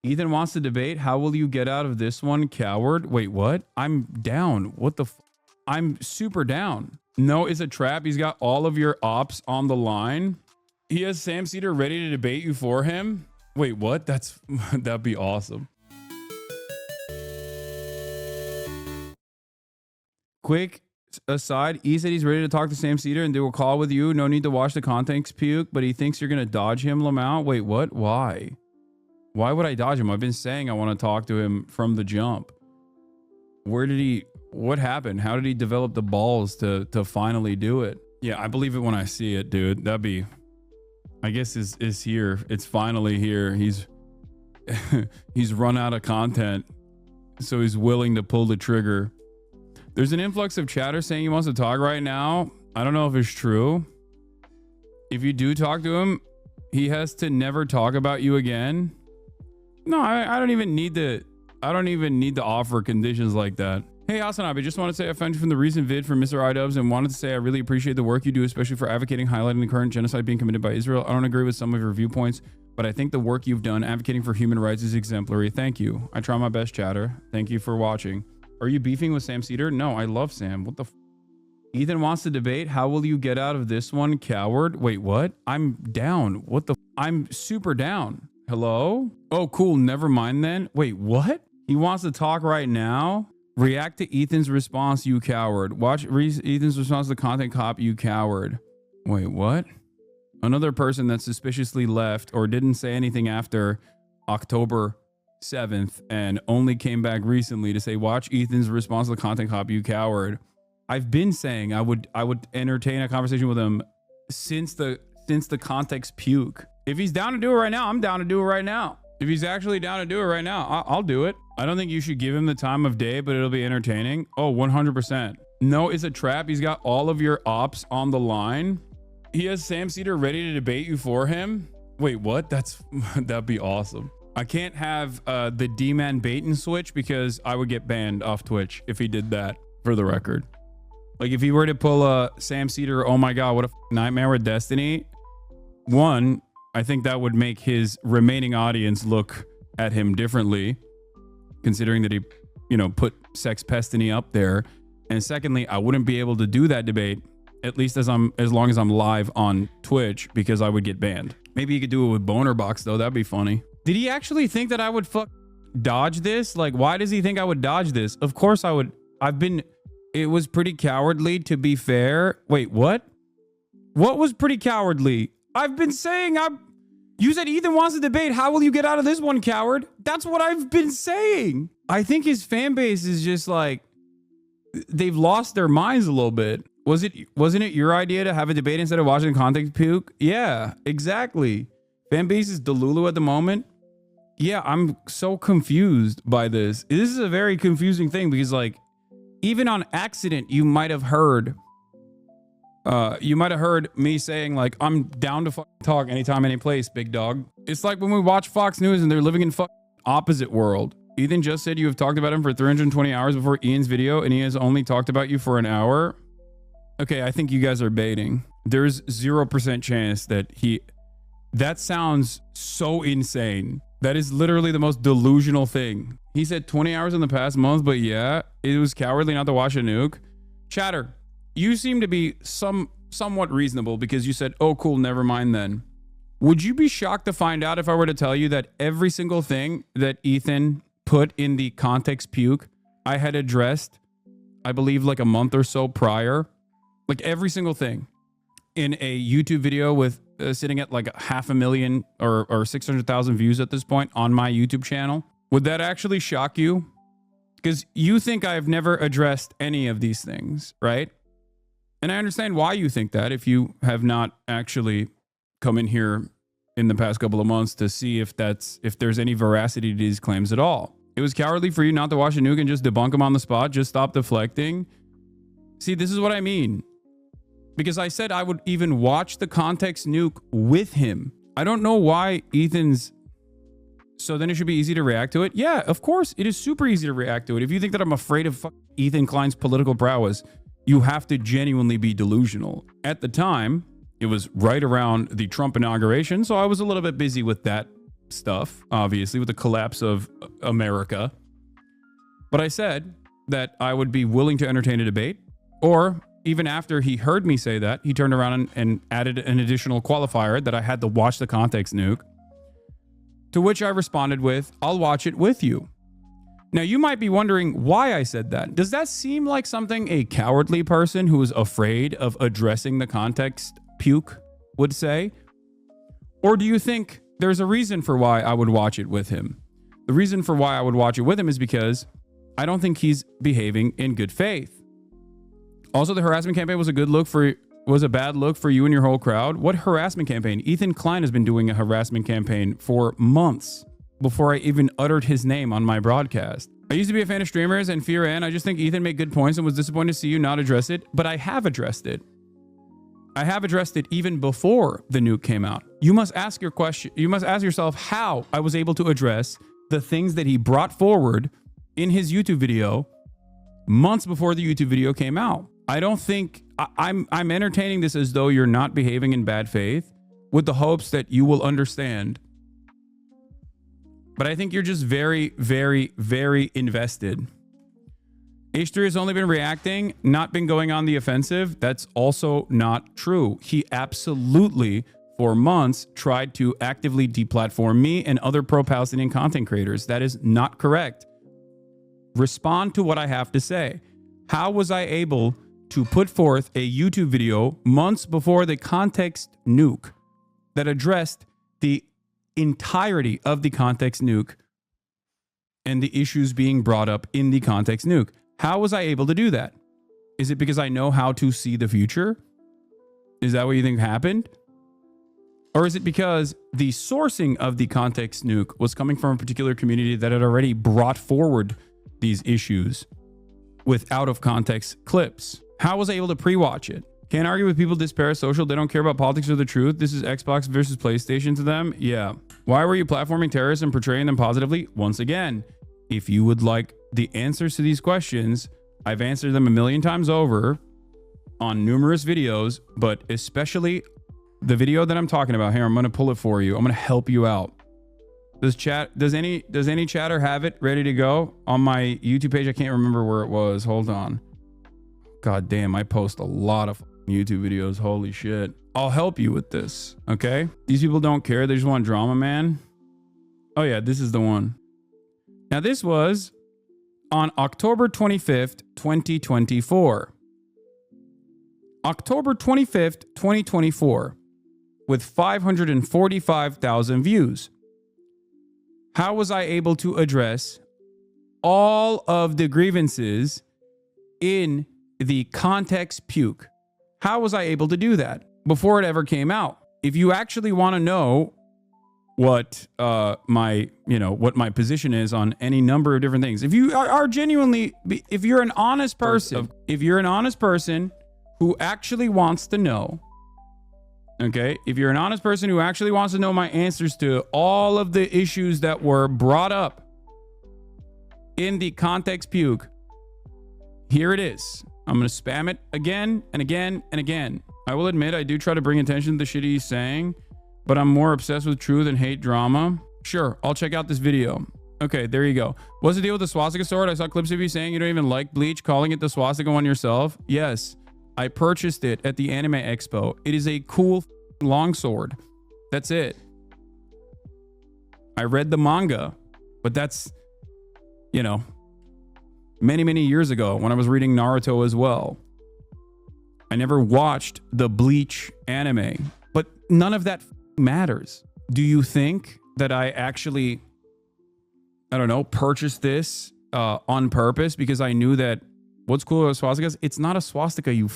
Ethan wants to debate. How will you get out of this one, coward? Wait, what? I'm down. What the I'm super down. No, it's a trap. He's got all of your ops on the line. He has Sam Cedar ready to debate you for him. Wait, what? That'd be awesome. Quick aside, he said he's ready to talk to Sam Cedar and do a call with you. No need to watch the context puke, but he thinks you're going to dodge him, Lamau. Wait, what? Why? Why would I dodge him? I've been saying I want to talk to him from the jump. What happened? How did he develop the balls to finally do it? Yeah, I believe it when I see it, dude. That'd be, I guess is here. It's finally here. He's run out of content, so he's willing to pull the trigger. There's an influx of chatter saying he wants to talk right now. I don't know if it's true. If you do talk to him, he has to never talk about you again. No, I don't even need to offer conditions like that. Hey, Hasan, I just want to say I found you from the recent vid from Mr. iDubbbz and wanted to say I really appreciate the work you do, especially for advocating, highlighting the current genocide being committed by Israel. I don't agree with some of your viewpoints, but I think the work you've done advocating for human rights is exemplary. Thank you. I try my best, chatter. Thank you for watching. Are you beefing with Sam Cedar? No, I love Sam. What the Ethan wants to debate. How will you get out of this one, coward? Wait, what? I'm down. What the I'm super down. Hello? Oh, cool. Never mind then. Wait, what? He wants to talk right now? React to Ethan's response, you coward. Watch Ethan's response to the content cop, you coward. Wait, what? Another person that suspiciously left or didn't say anything after October 7th and only came back recently to say, watch Ethan's response to the content cop, you coward. I've been saying I would entertain a conversation with him since the context puke. If he's down to do it right now, I'm down to do it right now. If he's actually down to do it right now, I'll do it. I don't think you should give him the time of day, but it'll be entertaining. Oh, 100%. No, it's a trap. He's got all of your ops on the line. He has Sam Cedar ready to debate you for him. Wait, what? That'd be awesome. I can't have the D-man bait and switch because I would get banned off Twitch if he did that, for the record. Like if he were to pull a Sam Cedar, oh my God, what a nightmare with Destiny. One, I think that would make his remaining audience look at him differently, considering that he, put Sex Pestiny up there. And secondly, I wouldn't be able to do that debate, at least as long as I'm live on Twitch, because I would get banned. Maybe he could do it with Boner Box though. That'd be funny. Did he actually think that I would dodge this? Like, why does he think I would dodge this? Of course I would. It was pretty cowardly, to be fair. Wait, what? What was pretty cowardly? I've been saying you said Ethan wants to debate. How will you get out of this one, coward? That's what I've been saying. I think his fan base is just like, they've lost their minds a little bit. Wasn't it your idea to have a debate instead of watching context puke? Yeah, exactly. Fan base is Delulu at the moment. Yeah, I'm so confused by this. This is a very confusing thing because like, even on accident, you might have heard me saying like, I'm down to talk anytime, any place, big dog. It's like when we watch Fox News and they're living in opposite world. Ethan just said you have talked about him for 320 hours before Ian's video and he has only talked about you for an hour. Okay, I think you guys are baiting. There's 0% chance that sounds so insane. That is literally the most delusional thing. He said 20 hours in the past month, but yeah, it was cowardly not to watch a nuke. Chatter, you seem to be somewhat reasonable because you said, oh, cool, never mind then. Would you be shocked to find out if I were to tell you that every single thing that Ethan put in the context puke, I had addressed, I believe like a month or so prior, like every single thing in a YouTube video with sitting at like 500,000 or 600,000 views at this point on my YouTube channel? Would that actually shock you? Because you think I've never addressed any of these things, right? And I understand why you think that if you have not actually come in here in the past couple of months to see if there's any veracity to these claims at all. It was cowardly for you not to watch a nuke and just debunk them on the spot. Just stop deflecting. See, this is what I mean. Because I said I would even watch the context nuke with him. I don't know why Ethan's... So then it should be easy to react to it? Yeah, of course. It is super easy to react to it. If you think that I'm afraid of Ethan Klein's political prowess, you have to genuinely be delusional. At the time, it was right around the Trump inauguration, so I was a little bit busy with that stuff, obviously, with the collapse of America. But I said that I would be willing to entertain a debate. Or even after he heard me say that, he turned around and added an additional qualifier that I had to watch the context nuke. To which I responded with, I'll watch it with you. Now, you might be wondering why I said that. Does that seem like something a cowardly person who is afraid of addressing the context puke would say? Or do you think there's a reason for why I would watch it with him? The reason for why I would watch it with him is because I don't think he's behaving in good faith. Also, the harassment campaign was a bad look for you and your whole crowd. What harassment campaign? Ethan Klein has been doing a harassment campaign for months before I even uttered his name on my broadcast. I used to be a fan of streamers and Fear and I just think Ethan made good points and was disappointed to see you not address it, but I have addressed it. I have addressed it even before the nuke came out. You must ask yourself how I was able to address the things that he brought forward in his YouTube video months before the YouTube video came out. I don't think I'm entertaining this as though you're not behaving in bad faith with the hopes that you will understand. But I think you're just very, very, very invested. H3 has only been reacting, not been going on the offensive. That's also not true. He absolutely, for months, tried to actively deplatform me and other pro-Palestinian content creators. That is not correct. Respond to what I have to say. How was I able to put forth a YouTube video months before the context nuke that addressed the entirety of the context nuke and the issues being brought up in the context nuke? How was I able to do that? Is it because I know how to see the future? Is that what you think happened? Or is it because the sourcing of the context nuke was coming from a particular community that had already brought forward these issues with out of context clips? How was I able to pre-watch it? Can't argue with people this parasocial. They don't care about politics or the truth. This is Xbox versus PlayStation to them. Yeah. Why were you platforming terrorists and portraying them positively? Once again, if you would like the answers to these questions, I've answered them a million times over on numerous videos, but especially the video that I'm talking about here. I'm going to pull it for you. I'm going to help you out. Does any chatter have it ready to go on my YouTube page? I can't remember where it was. Hold on. God damn, I post a lot of YouTube videos. Holy shit. I'll help you with this. Okay. These people don't care. They just want drama, man. Oh yeah, this is the one. Now this was on October 25th, 2024. October 25th, 2024, with 545,000 views. How was I able to address all of the grievances in the context puke? How was I able to do that before it ever came out? If you actually want to know what what my position is on any number of different things, if you are genuinely, if you're an honest person, who actually wants to know, okay, if you're an honest person who actually wants to know my answers to all of the issues that were brought up in the context puke, here it is. I'm going to spam it again and again and again. I will admit I do try to bring attention to the shit he's saying, but I'm more obsessed with truth and hate drama. Sure, I'll check out this video. Okay, there you go. What's the deal with the swastika sword? I saw clips of you saying you don't even like bleach, calling it the swastika one yourself. Yes, I purchased it at the Anime Expo. It is a cool longsword. That's it. I read the manga, but that's, many, many years ago when I was reading Naruto as well. I never watched the Bleach anime, but none of that matters. Do you think that I actually, purchased this on purpose because I knew that what's cool about swastikas? It's not a swastika, you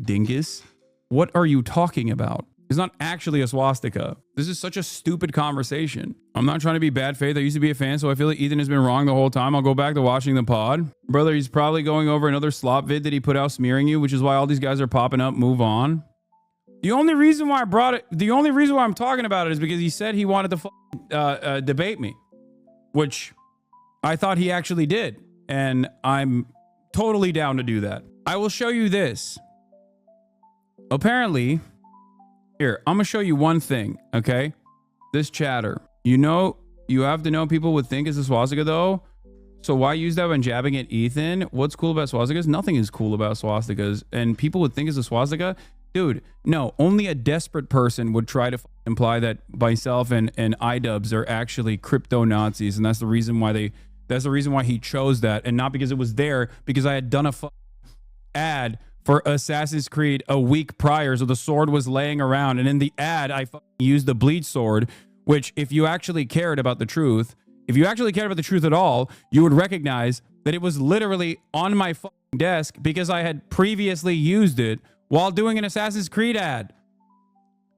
dingus. What are you talking about? It's not actually a swastika. This is such a stupid conversation. I'm not trying to be bad faith. I used to be a fan, so I feel like Ethan has been wrong the whole time. I'll go back to watching the pod. Brother, he's probably going over another slop vid that he put out smearing you, which is why all these guys are popping up. Move on. The only reason why I'm talking about it is because he said he wanted to debate me, which I thought he actually did. And I'm totally down to do that. I will show you this. Apparently, here, I'm going to show you one thing, okay? This chatter. You know, you have to know people would think it's a swastika though. So why use that when jabbing at Ethan? What's cool about swastikas? Nothing is cool about swastikas. And people would think it's a swastika. Dude, no, only a desperate person would try to imply that myself and iDubbbz are actually crypto Nazis. And that's the reason why he chose that. And not because it was there, because I had done a ad for Assassin's Creed a week prior. So the sword was laying around. And in the ad, I used the bleach sword, which if you actually cared about the truth, if you actually cared about the truth at all, you would recognize that it was literally on my desk because I had previously used it while doing an Assassin's Creed ad.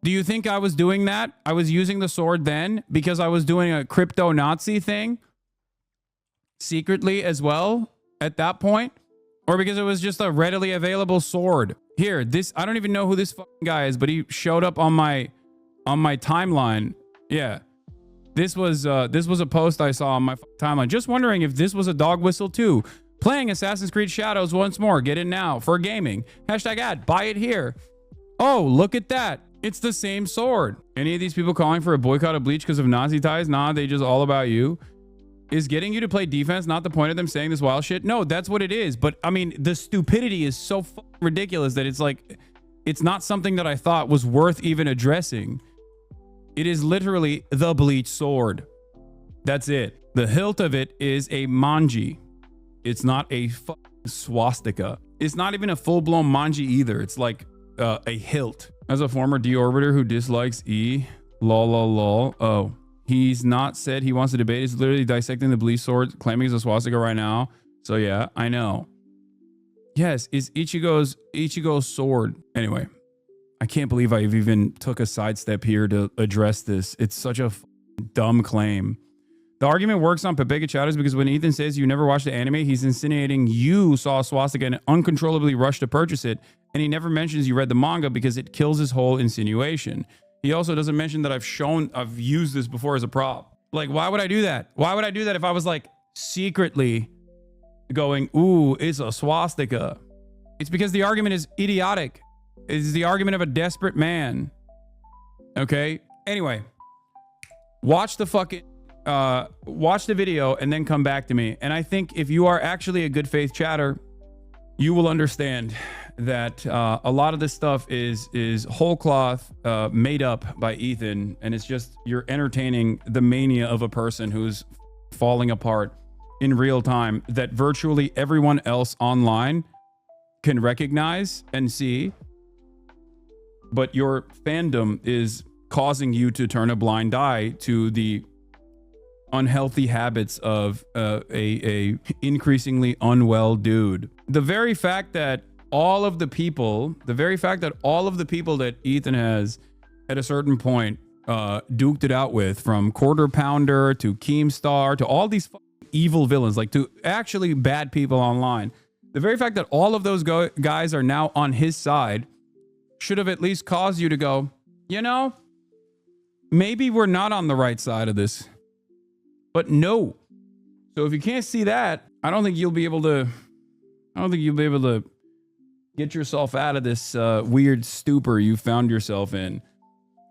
Do you think I was doing that? I was using the sword then because I was doing a crypto Nazi thing secretly as well at that point? Or because it was just a readily available sword? Here, I don't even know who this guy is, but he showed up on my timeline. Yeah. This was a post I saw on my timeline. Just wondering if this was a dog whistle too. Playing Assassin's Creed Shadows once more. Get in now for gaming. Hashtag ad. Buy it here. Oh, look at that. It's the same sword. Any of these people calling for a boycott of Bleach because of Nazi ties? Nah, they just all about you. Is getting you to play defense not the point of them saying this wild shit? No, that's what it is. But I mean, the stupidity is so ridiculous that it's like, it's not something that I thought was worth even addressing. It is literally the bleach sword. That's it. The hilt of it is a manji. It's not a swastika. It's not even a full-blown manji either. It's like a hilt. As a former deorbiter who dislikes E, lol. Oh, he's not said he wants to debate. He's literally dissecting the bleach sword, claiming it's a swastika right now. So yeah, I know. Yes, it's Ichigo's sword. Anyway. I can't believe I've even took a sidestep here to address this. It's such a dumb claim. The argument works on Pepega chatters because when Ethan says you never watched the anime, he's insinuating you saw a swastika and uncontrollably rushed to purchase it. And he never mentions you read the manga because it kills his whole insinuation. He also doesn't mention that I've used this before as a prop. Like, why would I do that? Why would I do that if I was like secretly going, ooh, it's a swastika? It's because the argument is idiotic. It's the argument of a desperate man. Okay. Anyway, watch the video and then come back to me. And I think if you are actually a good faith chatter, you will understand that a lot of this stuff is whole cloth made up by Ethan, and it's just you're entertaining the mania of a person who's falling apart in real time that virtually everyone else online can recognize and see. But your fandom is causing you to turn a blind eye to the unhealthy habits of a increasingly unwell dude. The very fact that all of the people that Ethan has at a certain point duked it out with, from Quarter Pounder to Keemstar to all these evil villains, like to actually bad people online. The very fact that all of those guys are now on his side should have at least caused you to go, you know, maybe we're not on the right side of this. But no. So if you can't see that, I don't think you'll be able to get yourself out of this weird stupor you found yourself in.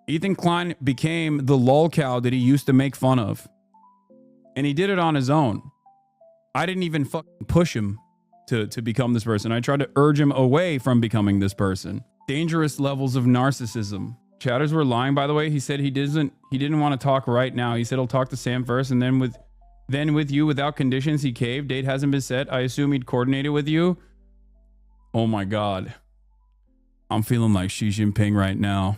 Ethan Klein became the lolcow that he used to make fun of. And he did it on his own. I didn't even fucking push him to become this person. I tried to urge him away from becoming this person. Dangerous levels of narcissism. Chatters were lying, by the way. He said he didn't want to talk right now. He said he'll talk to Sam first, and then with you without conditions. He caved. Date hasn't been set. I assume he'd coordinated with you. Oh my God. I'm feeling like Xi Jinping right now.